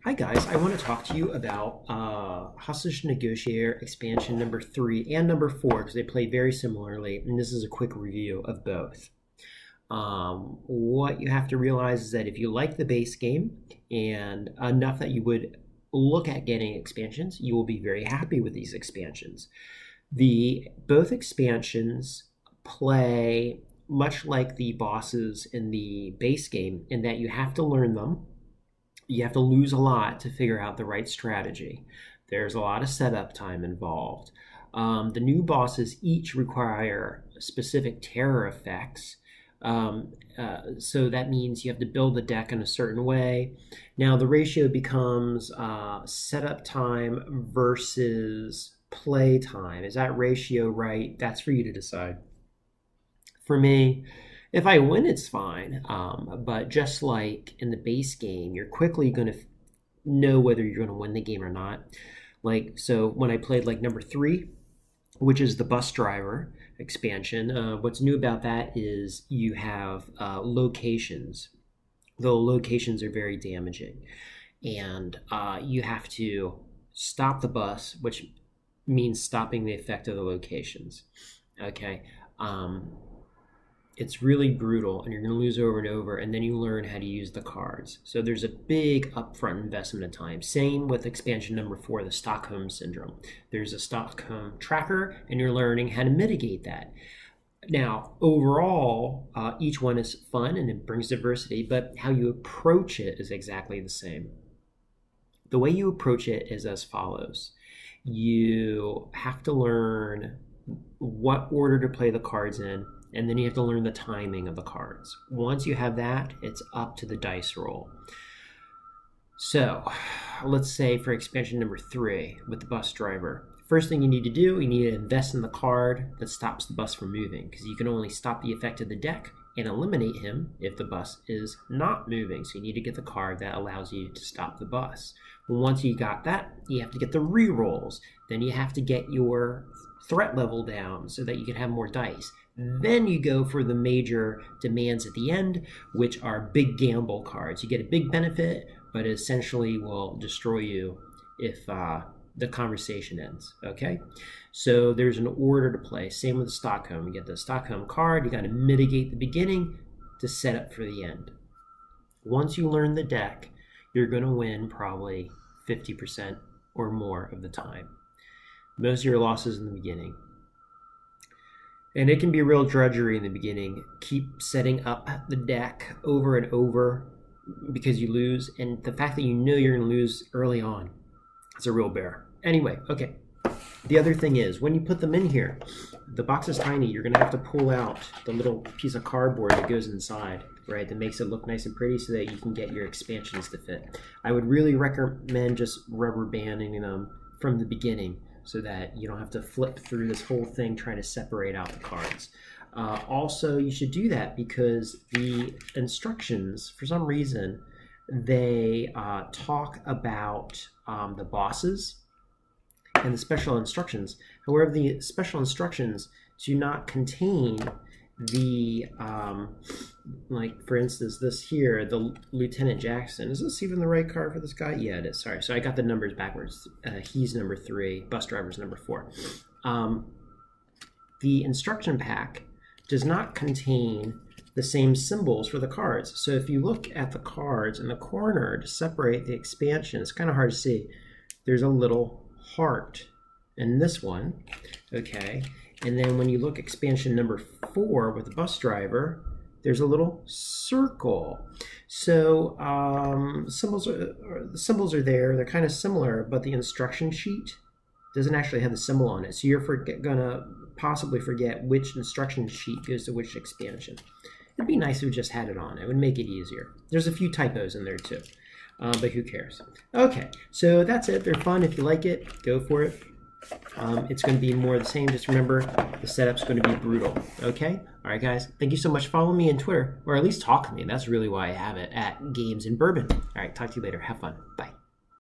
Hi guys, I want to talk to you about Hostage Negotiator expansion number 3 and number 4 because they play very similarly, and this is a quick review of both. What you have to realize is that if you like the base game and enough that you would look at getting expansions, you will be very happy with these expansions. Both expansions play much like the bosses in the base game in that you have to learn them. You have to lose a lot to figure out the right strategy. There's a lot of setup time involved. The new bosses each require specific terror effects. So that means you have to build the deck in a certain way. Now the ratio becomes setup time versus play time. Is that ratio right? That's for you to decide. For me, if I win, it's fine. But just like in the base game, you're quickly going to know whether you're going to win the game or not. So when I played number 3, which is the bus driver expansion, what's new about that is you have locations. The locations are very damaging. And you have to stop the bus, which means stopping the effect of the locations. Okay. It's really brutal, and you're going to lose over and over, and then you learn how to use the cards. So there's a big upfront investment of time. Same with expansion number 4, the Stockholm Syndrome. There's a Stockholm tracker, and you're learning how to mitigate that. Now, overall, each one is fun, and it brings diversity, but how you approach it is exactly the same. The way you approach it is as follows. You have to learn what order to play the cards in, and then you have to learn the timing of the cards. Once you have that, it's up to the dice roll. So let's say for expansion number 3 with the bus driver, first thing you need to do, you need to invest in the card that stops the bus from moving, because you can only stop the effect of the deck and eliminate him if the bus is not moving. So you need to get the card that allows you to stop the bus. Once you got that, you have to get the re-rolls. Then you have to get your threat level down so that you can have more dice. Then you go for the major demands at the end, which are big gamble cards. You get a big benefit, but it essentially will destroy you if the conversation ends, okay? So there's an order to play. Same with the Stockholm. You get the Stockholm card. You got to mitigate the beginning to set up for the end. Once you learn the deck, you're going to win probably 50% or more of the time. Most of your losses in the beginning. And it can be real drudgery in the beginning. Keep setting up the deck over and over because you lose. And the fact that you know you're going to lose early on is a real bear. Anyway, okay. The other thing is, when you put them in here, the box is tiny. You're going to have to pull out the little piece of cardboard that goes inside, right? That makes it look nice and pretty so that you can get your expansions to fit. I would really recommend just rubber banding them from the beginning, so that you don't have to flip through this whole thing trying to separate out the cards. Also, you should do that because the instructions, for some reason, they talk about the bosses and the special instructions. However, the special instructions do not contain the, for instance, this here, the Lieutenant Jackson. Is this even the right card for this guy? Yeah, it is. Sorry. So I got the numbers backwards. He's number 3. Bus driver's number 4. The instruction pack does not contain the same symbols for the cards. So if you look at the cards in the corner to separate the expansion, it's kind of hard to see. There's a little heart in this one, okay? And then when you look expansion number 4 with the bus driver, there's a little circle. So the symbols are there. They're kind of similar, but the instruction sheet doesn't actually have the symbol on it. So you're gonna possibly forget which instruction sheet goes to which expansion. It'd be nice if we just had it on. It would make it easier. There's a few typos in there too, but who cares? Okay, so that's it. They're fun. If you like it, go for it. It's going to be more of the same. Just remember, the setup's going to be brutal. Okay? All right, guys. Thank you so much. Follow me on Twitter, or at least talk to me. That's really why I have it, at Games and Bourbon. All right, talk to you later. Have fun. Bye.